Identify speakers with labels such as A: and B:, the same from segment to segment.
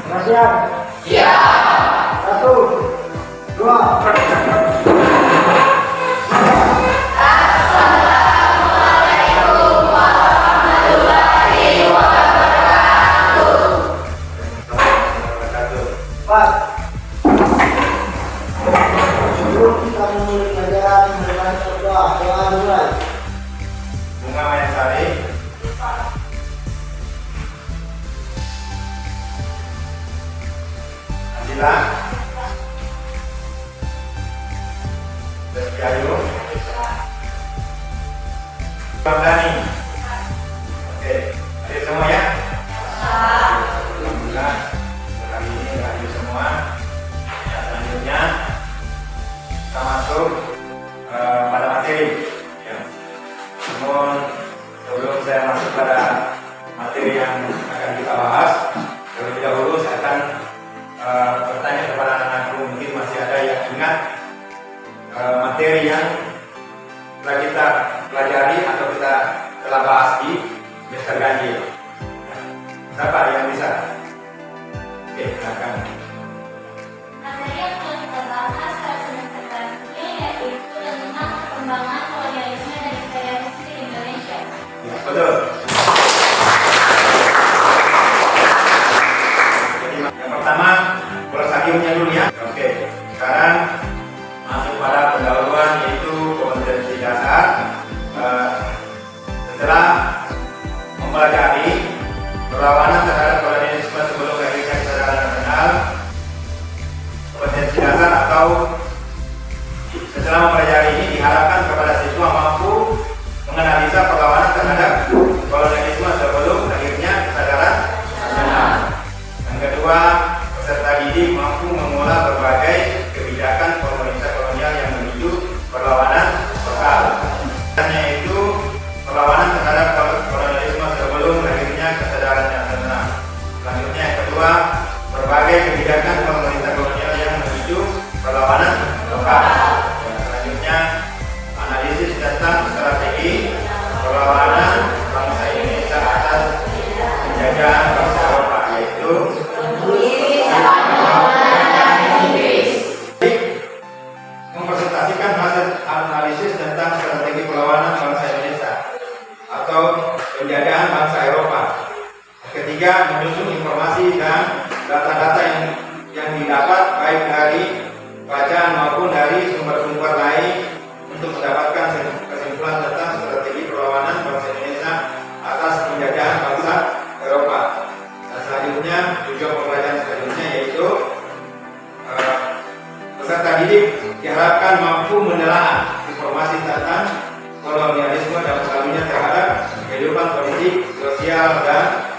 A: Siap? Siap. 1, 2. Sebelum kita memulai pelajaran dengan berdoa, doa mulai.
B: Bunga Mayasari. Adila. Setiayu. Bangdani. Oke, ayo semua ya. Alhamdulillah. Kali ini hadir semua. Ya, selanjutnya kita masuk pada materi. Ya. Namun sebelum saya masuk pada materi yang akan kita bahas, terlebih dahulu saya akan bertanya kepada anak-anakku, mungkin masih ada yang ingat materi yang telah kita pelajari atau kita telah bahas di semester ganjil. Siapa yang bisa? Oke, silakan.
C: Materi yang telah kita bahas pada semester ganjil yaitu tentang perkembangan kolonialisme dan imperialisme di Indonesia.
B: Ya, betul. Jadi yang pertama prosadiumnya dulu ya. Oke, sekarang masuk pada pendahuluan yaitu kompetensi dasar. Setelah mempelajari perlawanan terhadap kolonialisme sebelum lahirnya kesadaran nasional, kompetensi dasar atau setelah mempelajari ini diharapkan kepada siswa mampu menganalisa perlawanan terhadap kolonialisme sebelum lahirnya kesadaran nasional. Yang kedua, peserta didik mampu mengolah berbagai kebijakan pemerintah kolonial yang memicu perlawanan lokal. Yaitu perlawanan terhadap kolonialisme sebelum lahirnya kesadaran nasional. Selanjutnya yang kedua, berbagai kebijakan pemerintah kolonial yang memicu perlawanan lokal. Selanjutnya, analisis tentang strategi perlawanan bangsa Indonesia atas penjajahan bangsa Eropa, yaitu mempresentasikan hasil analisis tentang strategi perlawanan bangsa Indonesia atau penjajahan bangsa Eropa. Ketiga, menyusun informasi dan data-data yang didapat baik dari bacaan maupun dari sumber-sumber lain untuk mendapatkan kesimpulan tentang strategi perlawanan bangsa Indonesia atas penjajahan bangsa Eropa. Dan selanjutnya, tujuan pembelajaran selanjutnya yaitu peserta didik diharapkan mampu menelaah informasi tentang kolonialisme dan pengaruhnya terhadap kehidupan politik, sosial, dan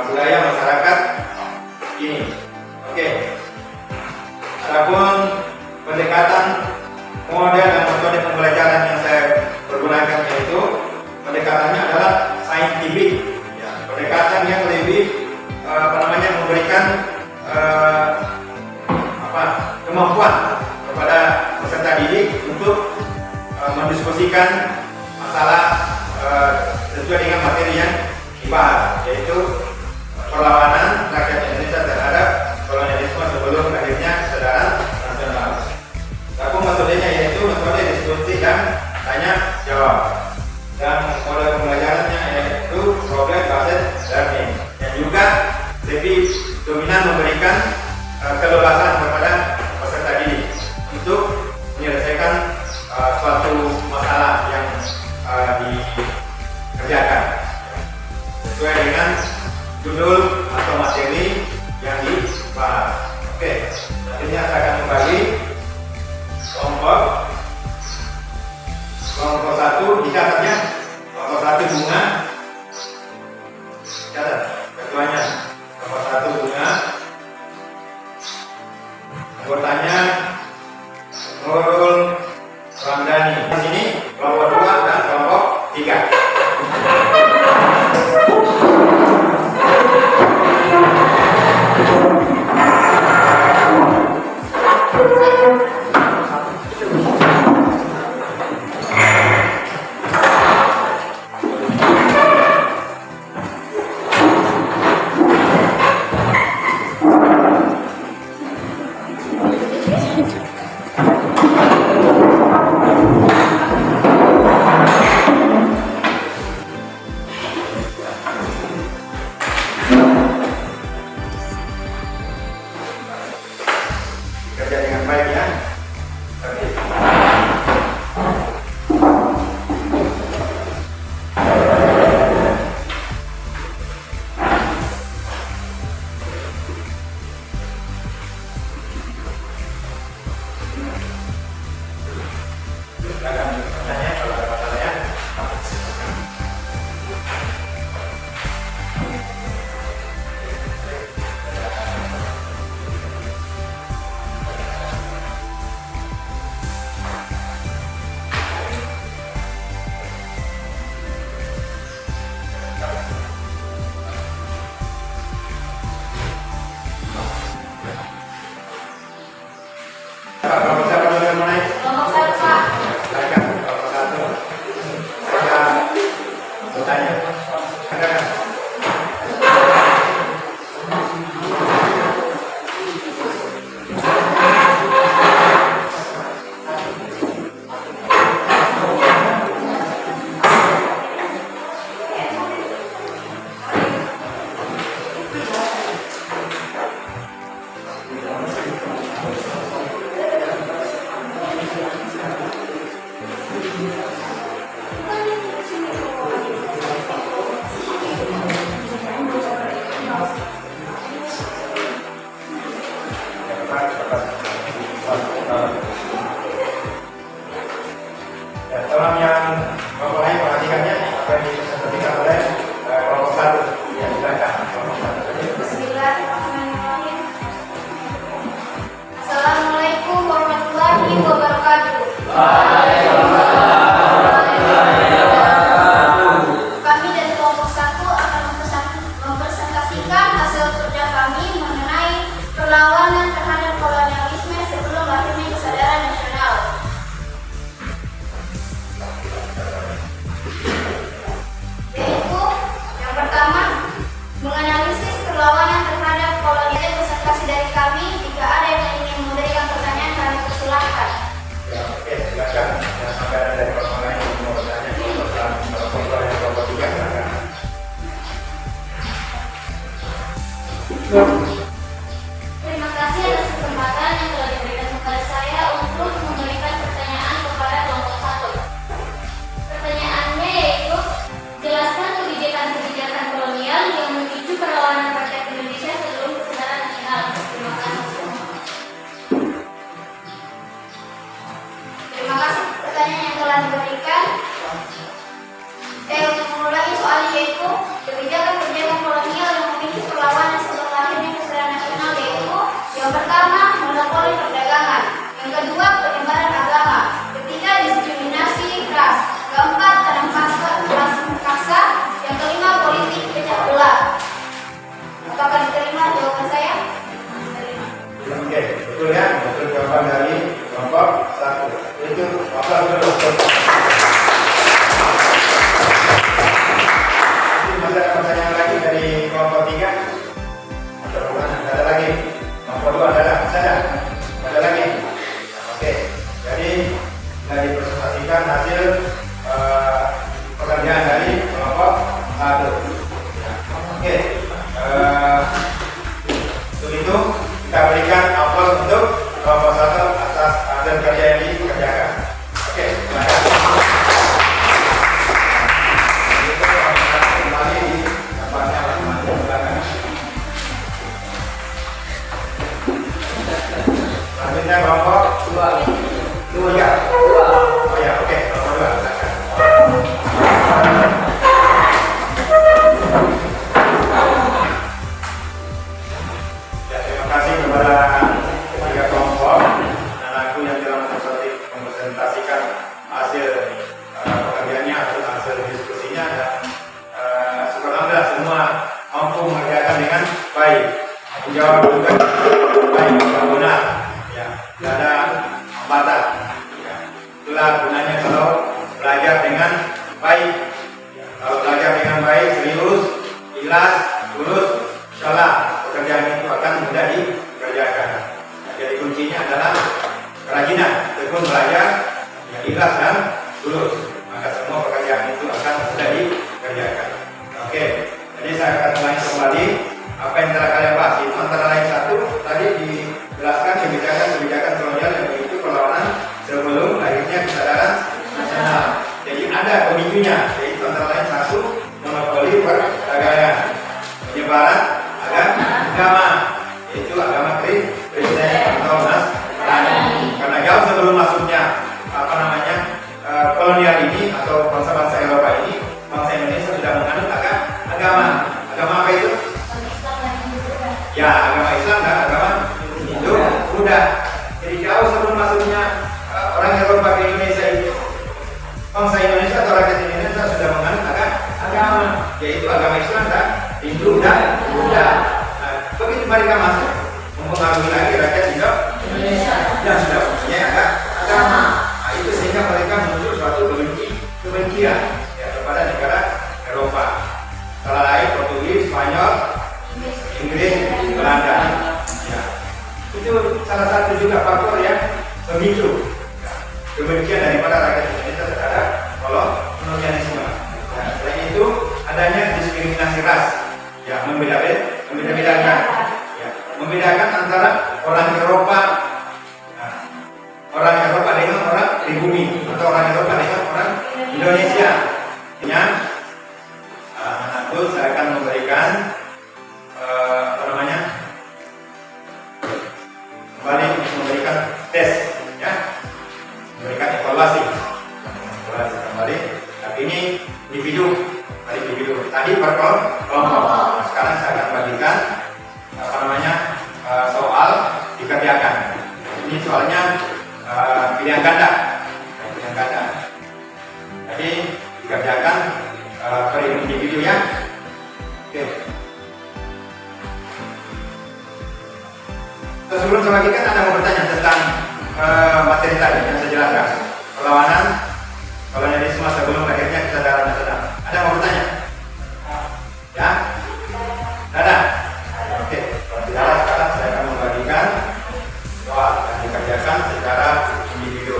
B: budaya masyarakat ini. Oke. Adapun pendekatan model dan metode pembelajaran yang saya pergunakan yaitu pendekatannya adalah saintifik. Ya, pendekatan yang lebih memberikan kemampuan kepada peserta didik untuk mendiskusikan masalah sesuai dengan materi yang dibahas, yaitu perlawanan rakyat Indonesia terhadap kolonialisme sebelum lahirnya kesadaran nasional. Adapun metodenya yaitu metode diskusi dan tanya jawab, dan metode pembelajarannya yaitu problem based learning, yang juga lebih dominan memberikan kebebasan kepada peserta didik untuk menyelesaikan suatu masalah yang dikerjakan sesuai dengan judul atau materi yang dibahas. Oke, selanjutnya saya akan membagi kelompok 1, dicatatnya kelompok 1 bunga, catat ketuanya. Kelompok 1 bunga, anggotanya Nurul Ramdhani. Di sini kelompok 2 dan kelompok 3.
C: perlawanan terhadap kolonialisme sebelum lahirnya kesadaran nasional. Yaitu yang pertama, menganalisis perlawanan terhadap kolonialisme. Presentasi dari kami. Jika ada yang ingin memberikan pertanyaan, kami persilahkan.
B: Ya, oke, silakan. Yang sampai ada dari orang lain yang mau bertanya, kalau yang kelompok 3 silakan.
C: Terima kasih atas kesempatan yang telah diberikan kepada saya untuk memberikan pertanyaan kepada kelompok 1. Pertanyaannya yaitu, jelaskan kebijakan-kebijakan kolonial yang memicu perlawanan rakyat Indonesia sebelum kesadaran nasional. Terima kasih. Terima kasih pertanyaan yang telah diberikan. Untuk mengulangi soalnya yaitu kebijakan-kebijakan kolonial yang memicu perlawanan sebelum lahirnya kesadaran nasional yaitu yang pertama, monopoli perdagangan, yang kedua, penyebaran agama, ketiga, diskriminasi ras, keempat, tanam paksa, yang kelima, politik pecah belah. Apakah diterima jawaban saya?
B: Oke, betul ya, betul jawaban dari kelompok 1. Itu apa betul? Masih ada pertanyaan lagi dari kelompok 3? Ada lagi. Kelompok 2 adalah ada lagi. Oke, jadi sudah dipresentasikan hasil pekerjaan dari kelompok 1. Oke, untuk itu kita berikan aplaus untuk kelompok 1 atas hasil kerja yang dikerjakan. Oke, silakan. Kembali di tempatnya masing-masing, silakan. Selanjutnya kelompok 2. Oh ya, oke, kelompok 2, silakan. Ya, terima kasih kepada ketiga kelompok dan aku yang telah mempresentasikan hasil pekerjaannya atau hasil diskusinya, dan alhamdulillah semua mampu mengerjakan dengan baik, menjawab juga baik dan benar, ya, tidak ada hambatan. Ya. Itulah gunanya kalau belajar dengan baik. Ya. Kalau belajar dengan baik, serius, ikhlas, tulus, insyaallah pekerjaan itu akan mudah dikerjakan. Nah, jadi kuncinya adalah kerajinan, tekun belajar, ya, ikhlas dan tulus. Maka semua pekerjaan itu akan mudah dikerjakan. Oke, jadi saya akan ulangi kembali apa yang telah kalian bahas. Itu antara lain 1, tadi dijelaskan kebijakan-kebijakan kolonial yang memicu perlawanan sebelum lahirnya kesadaran nasional. Jadi ada pemicunya, yaitu antara lain 1, monopoli perdagangan, penyebaran agama, yaitu agama Kristen atau Nasrani. Karena jauh sebelum masuknya kolonial ini atau bangsa-bangsa Eropa ini, bangsa Indonesia sudah menganut agama. Agama apa itu? Ya, agama Islam dan agama Hindu, Buddha. Jadi jauh sebelum masuknya orang Eropa ke Indonesia itu, bangsa Indonesia atau rakyat Indonesia sudah menganut agama, yaitu agama Islam dan Hindu dan Buddha. Nah, begitu mereka masuk, mempengaruhi lagi rakyat Indonesia yang sudah mempunyai agama. Nah, itu sehingga mereka muncul suatu kebencian, ya, kepada negara Eropa. Salah lain Portugis, Spanyol, Inggris, Belanda. Ya. Itu salah satu juga faktor yang memicu, ya, kebencian daripada rakyat Indonesia terhadap kolonialisme. Ya, selain itu adanya diskriminasi ras, ya, membedakan, ya, membedakan antara orang Eropa, dengan orang pribumi, atau orang Eropa dengan orang Indonesia. Nanti saya akan memberikan kembali memberikan tes, ya, memberikan evaluasi kembali. Tapi ini individu, tadi per kelompok. Nah, sekarang saya akan bagikan soal dikerjakan. Ini soalnya pilihan ganda. Jadi dikerjakan per individu, ya. Sebelum saya bagikan, Anda mau bertanya tentang materi tadi yang saya jelaskan. Perlawanan kolonialisme sebelum lahirnya kesadaran nasional. Ada mau bertanya? Ya? Ada? Oke. Kalau tidak ada, sekarang saya akan membagikan soal yang dikerjakan secara individu.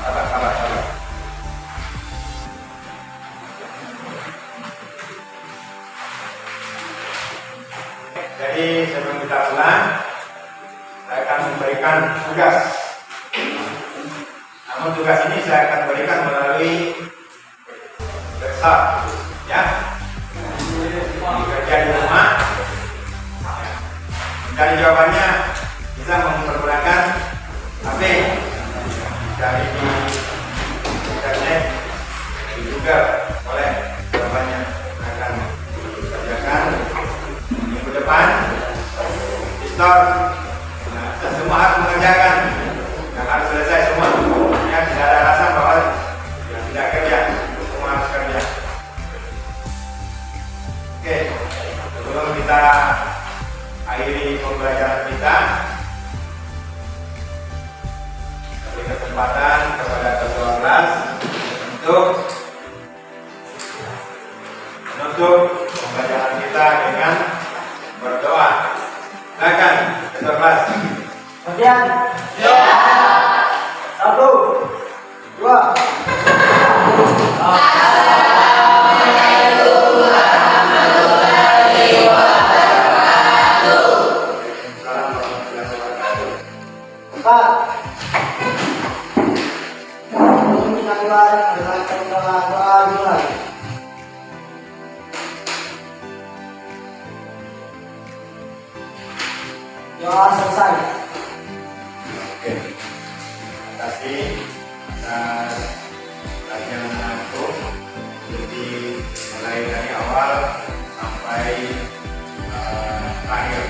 B: Sabar. Jadi sebelum kita pulang, saya akan memberikan tugas. Namun tugas ini saya akan berikan melalui WhatsApp, ya. Kerja di rumah. Dari jawabannya bisa mempergunakan HP, dari di internet, di Google, boleh jawabannya akan dikerjakan minggu depan di store. Nah, dan semua harus mengerjakan yang harus selesai semua, ya. Tidak ada alasan bahwa yang tidak kerja, semua harus kerja. Oke, sebelum kita akhiri pembelajaran kita, beri kesempatan kepada ketua kelas untuk menutup pembelajaran kita dengan berdoa. Silakan ketua kelas.
A: Kemudian. Ya. 1, 2. Doa selesai.
B: Oke. Terima kasih atas perhatian aku. Jadi mulai dari awal sampai akhir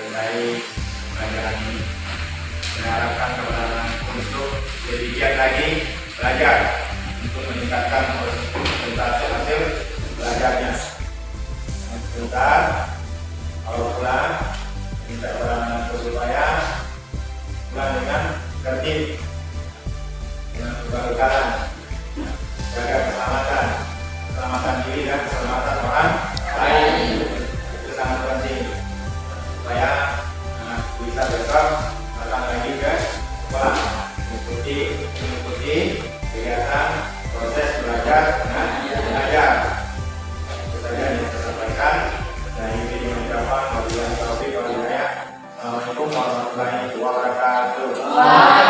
B: dari pelajaran ini. Saya harapkan kepada untuk lebih giat lagi belajar untuk meningkatkan presentasi hasil belajarnya. Sebentar, kalau pulang minta kepada supaya pulang dengan tertib, dengan ugal-ugalan, jaga keselamatan diri dan keselamatan orang lain. Itu sangat penting supaya bisa besok datang lagi ke sekolah mengikuti kegiatan proses belajar dan mengajar. Itu saja yang saya sampaikan. Dari video mengucapkan wabillahi taufiq wal hidayah. Assalamualaikum warahmatullahi wabarakatuh.